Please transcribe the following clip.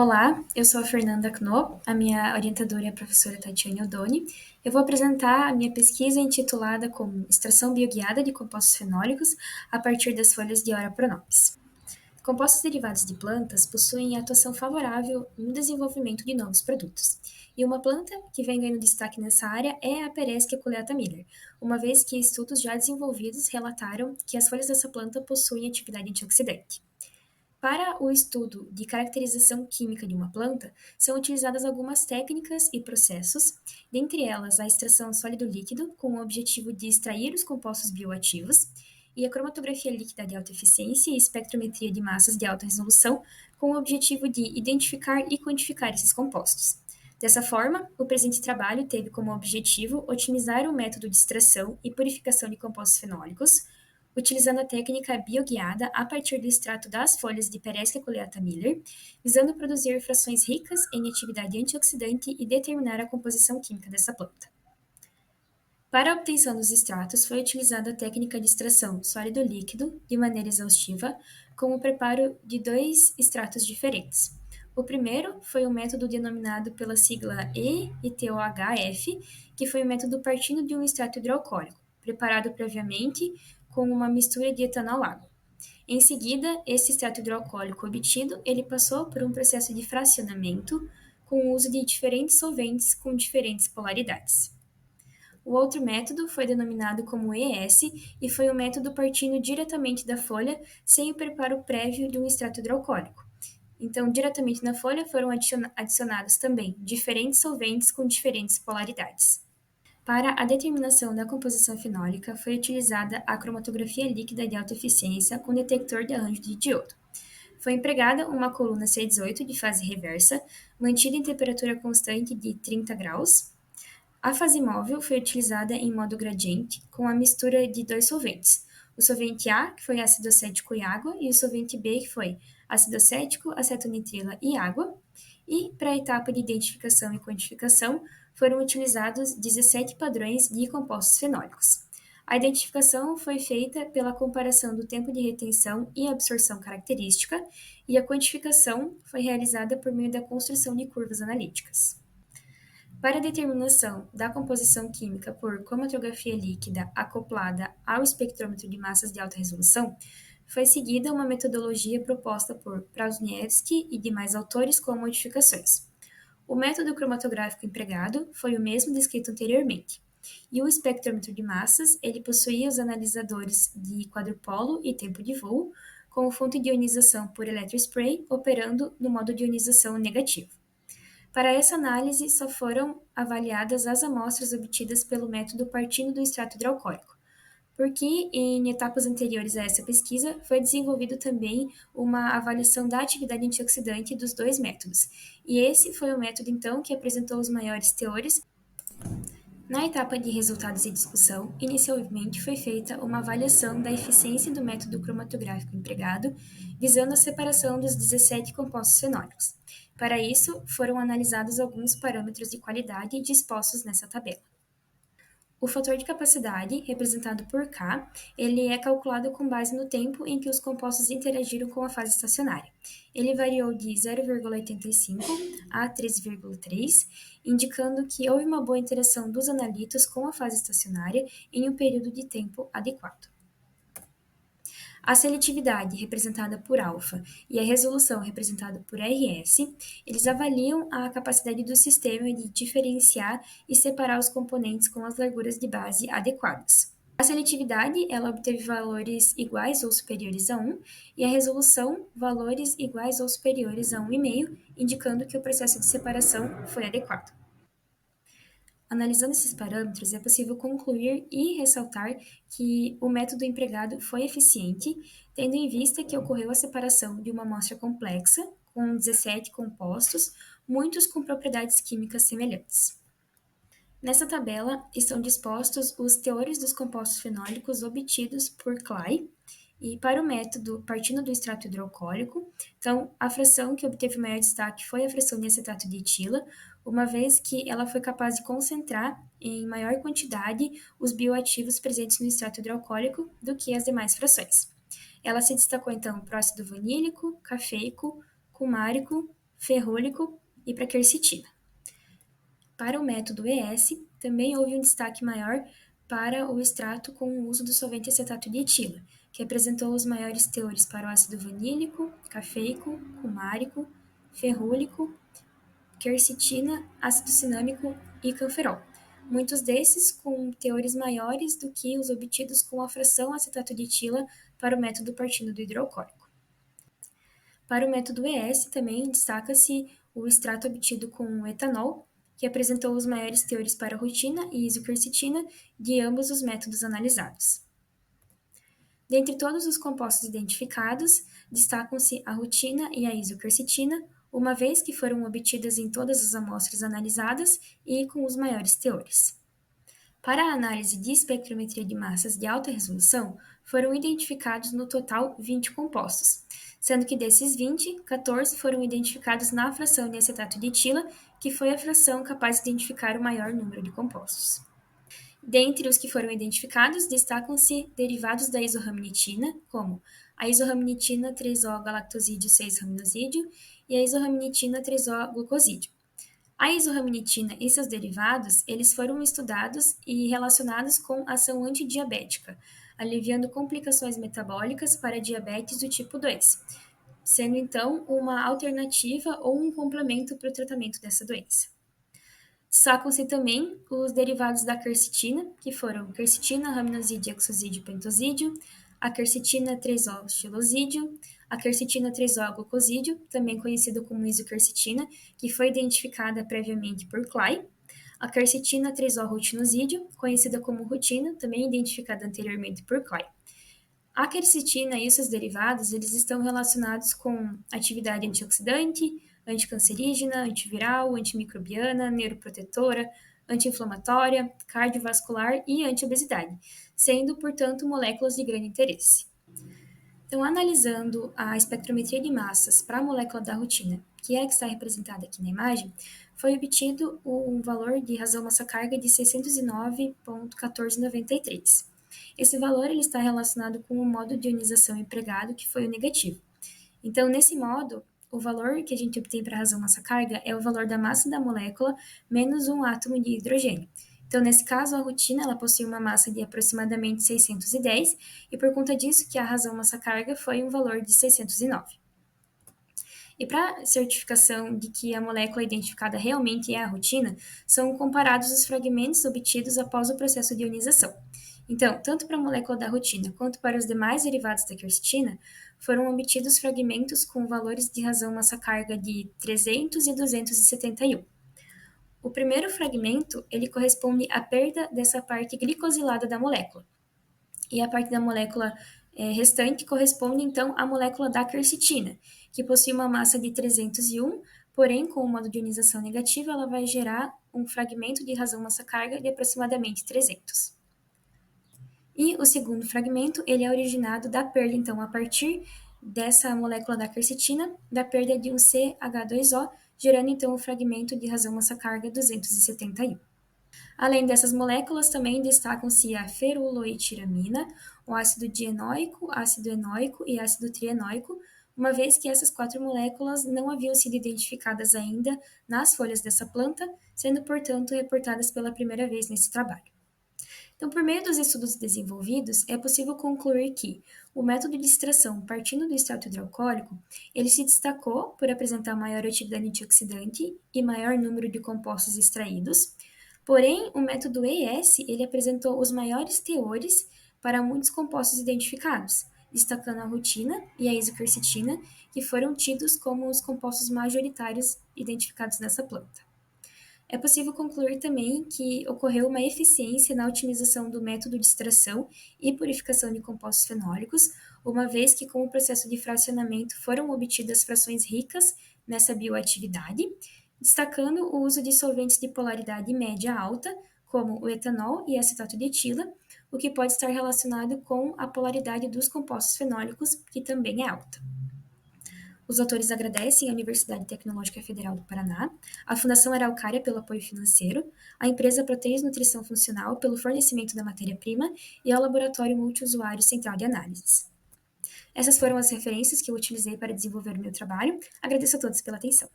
Olá, eu sou a Fernanda Kno, a minha orientadora é a professora Tatiane Odoni. Eu vou apresentar a minha pesquisa intitulada como Extração Bioguiada de Compostos Fenólicos a partir das folhas de Ora Pronobis. Compostos derivados de plantas possuem atuação favorável no desenvolvimento de novos produtos. E uma planta que vem ganhando destaque nessa área é a Pereschia culeata Miller, uma vez que estudos já desenvolvidos relataram que as folhas dessa planta possuem atividade antioxidante. Para o estudo de caracterização química de uma planta, são utilizadas algumas técnicas e processos, dentre elas a extração sólido-líquido, com o objetivo de extrair os compostos bioativos, e a cromatografia líquida de alta eficiência e espectrometria de massas de alta resolução, com o objetivo de identificar e quantificar esses compostos. Dessa forma, o presente trabalho teve como objetivo otimizar o método de extração e purificação de compostos fenólicos, utilizando a técnica bioguiada a partir do extrato das folhas de Pereschia culeata Miller, visando produzir frações ricas em atividade antioxidante e determinar a composição química dessa planta. Para a obtenção dos extratos, foi utilizada a técnica de extração sólido-líquido de maneira exaustiva, com o preparo de dois extratos diferentes. O primeiro foi o método denominado pela sigla EITOHF, que foi o método partindo de um extrato hidroalcoólico, preparado previamente com uma mistura de etanol-água. Em seguida, esse extrato hidroalcoólico obtido, ele passou por um processo de fracionamento com o uso de diferentes solventes com diferentes polaridades. O outro método foi denominado como ES e foi o método partindo diretamente da folha, sem o preparo prévio de um extrato hidroalcoólico. Então, diretamente na folha foram adicionados também diferentes solventes com diferentes polaridades. Para a determinação da composição fenólica, foi utilizada a cromatografia líquida de alta eficiência com detector de arranjo de diodo. Foi empregada uma coluna C18 de fase reversa, mantida em temperatura constante de 30 graus. A fase móvel foi utilizada em modo gradiente, com a mistura de dois solventes. O solvente A, que foi ácido acético e água, e o solvente B, que foi ácido acético, acetonitrila e água. E, para a etapa de identificação e quantificação, foram utilizados 17 padrões de compostos fenólicos. A identificação foi feita pela comparação do tempo de retenção e absorção característica, e a quantificação foi realizada por meio da construção de curvas analíticas. Para a determinação da composição química por cromatografia líquida acoplada ao espectrômetro de massas de alta resolução, foi seguida uma metodologia proposta por Prasniewski e demais autores com modificações. O método cromatográfico empregado foi o mesmo descrito anteriormente, e o espectrômetro de massas ele possuía os analisadores de quadrupolo e tempo de voo, com fonte de ionização por eletrospray operando no modo de ionização negativo. Para essa análise, só foram avaliadas as amostras obtidas pelo método partindo do extrato hidroalcoólico, porque em etapas anteriores a essa pesquisa foi desenvolvido também uma avaliação da atividade antioxidante dos dois métodos, e esse foi o método então que apresentou os maiores teores. Na etapa de resultados e discussão, inicialmente foi feita uma avaliação da eficiência do método cromatográfico empregado, visando a separação dos 17 compostos fenólicos. Para isso, foram analisados alguns parâmetros de qualidade dispostos nessa tabela. O fator de capacidade, representado por K, ele é calculado com base no tempo em que os compostos interagiram com a fase estacionária. Ele variou de 0,85 a 13,3, indicando que houve uma boa interação dos analitos com a fase estacionária em um período de tempo adequado. A seletividade, representada por alfa, e a resolução, representada por RS, eles avaliam a capacidade do sistema de diferenciar e separar os componentes com as larguras de base adequadas. A seletividade, ela obteve valores iguais ou superiores a 1, e a resolução, valores iguais ou superiores a 1,5, indicando que o processo de separação foi adequado. Analisando esses parâmetros, é possível concluir e ressaltar que o método empregado foi eficiente, tendo em vista que ocorreu a separação de uma amostra complexa, com 17 compostos, muitos com propriedades químicas semelhantes. Nessa tabela estão dispostos os teores dos compostos fenólicos obtidos por Clay, e para o método partindo do extrato hidroalcoólico, então a fração que obteve maior destaque foi a fração de acetato de etila, uma vez que ela foi capaz de concentrar em maior quantidade os bioativos presentes no extrato hidroalcoólico do que as demais frações. Ela se destacou então para o ácido vanílico, cafeico, cumárico, ferrúlico e para quercetina. Para o método ES, também houve um destaque maior para o extrato com o uso do solvente acetato de etila, que apresentou os maiores teores para o ácido vanílico, cafeico, cumárico, ferrúlico, quercetina, ácido cinâmico e canferol. Muitos desses com teores maiores do que os obtidos com a fração acetato de etila para o método partindo do hidroalcoólico. Para o método ES, também destaca-se o extrato obtido com o etanol, que apresentou os maiores teores para rutina e isoquercetina de ambos os métodos analisados. Dentre todos os compostos identificados, destacam-se a rutina e a isoquercetina, uma vez que foram obtidas em todas as amostras analisadas e com os maiores teores. Para a análise de espectrometria de massas de alta resolução, foram identificados no total 20 compostos, sendo que desses 20, 14 foram identificados na fração de acetato de etila, que foi a fração capaz de identificar o maior número de compostos. Dentre os que foram identificados, destacam-se derivados da isorramnitina, como a isorramnitina 3-O-galactosídeo 6-raminosídeo e a isorramnitina 3-O-glucosídeo. A isorramnitina e seus derivados, eles foram estudados e relacionados com ação antidiabética, aliviando complicações metabólicas para diabetes do tipo 2, sendo então uma alternativa ou um complemento para o tratamento dessa doença. Destacam-se também os derivados da quercetina, que foram quercetina, raminosídeo, hexosídeo, pentosídeo, a quercetina 3-O-xilosídeo, a quercetina 3-O-glucosídeo, também conhecida como isoquercetina, que foi identificada previamente por Clay, a quercetina 3-O-rutinosídeo, conhecida como rutina, também identificada anteriormente por Clay. A quercetina e seus derivados, eles estão relacionados com atividade antioxidante, anticancerígena, antiviral, antimicrobiana, neuroprotetora, anti-inflamatória, cardiovascular e antiobesidade, sendo, portanto, moléculas de grande interesse. Então, analisando a espectrometria de massas para a molécula da rutina, que é a que está representada aqui na imagem, foi obtido um valor de razão massa-carga de 609,1493. Esse valor ele está relacionado com o modo de ionização empregado, que foi o negativo. Então, nesse modo, o valor que a gente obtém para a razão massa-carga é o valor da massa da molécula menos um átomo de hidrogênio. Então, nesse caso, a rutina ela possui uma massa de aproximadamente 610, e por conta disso que a razão massa-carga foi um valor de 609. E para certificação de que a molécula identificada realmente é a rutina, são comparados os fragmentos obtidos após o processo de ionização. Então, tanto para a molécula da rutina quanto para os demais derivados da quercetina, foram obtidos fragmentos com valores de razão massa-carga de 300 e 271. O primeiro fragmento, ele corresponde à perda dessa parte glicosilada da molécula. E a parte da molécula restante corresponde, então, à molécula da quercetina, que possui uma massa de 301, porém, com o modo de ionização negativa, ela vai gerar um fragmento de razão massa-carga de aproximadamente 300. E o segundo fragmento, ele é originado da perda, então, a partir dessa molécula da quercetina, da perda de um CH2O, gerando, então, o fragmento de razão massa-carga 271. Além dessas moléculas, também destacam-se a feruloetiramina, o ácido dienoico, ácido enoico e ácido trienoico, uma vez que essas 4 moléculas não haviam sido identificadas ainda nas folhas dessa planta, sendo, portanto, reportadas pela primeira vez nesse trabalho. Então, por meio dos estudos desenvolvidos, é possível concluir que o método de extração partindo do extrato hidroalcoólico, ele se destacou por apresentar maior atividade antioxidante e maior número de compostos extraídos. Porém, o método ES, ele apresentou os maiores teores para muitos compostos identificados, destacando a rutina e a isoquercetina, que foram tidos como os compostos majoritários identificados nessa planta. É possível concluir também que ocorreu uma eficiência na otimização do método de extração e purificação de compostos fenólicos, uma vez que com o processo de fracionamento foram obtidas frações ricas nessa bioatividade, destacando o uso de solventes de polaridade média alta, como o etanol e acetato de etila, o que pode estar relacionado com a polaridade dos compostos fenólicos, que também é alta. Os autores agradecem à Universidade Tecnológica Federal do Paraná, a Fundação Araucária pelo apoio financeiro, a empresa Proteios Nutrição Funcional pelo fornecimento da matéria-prima e ao Laboratório Multiusuário Central de Análises. Essas foram as referências que eu utilizei para desenvolver o meu trabalho. Agradeço a todos pela atenção.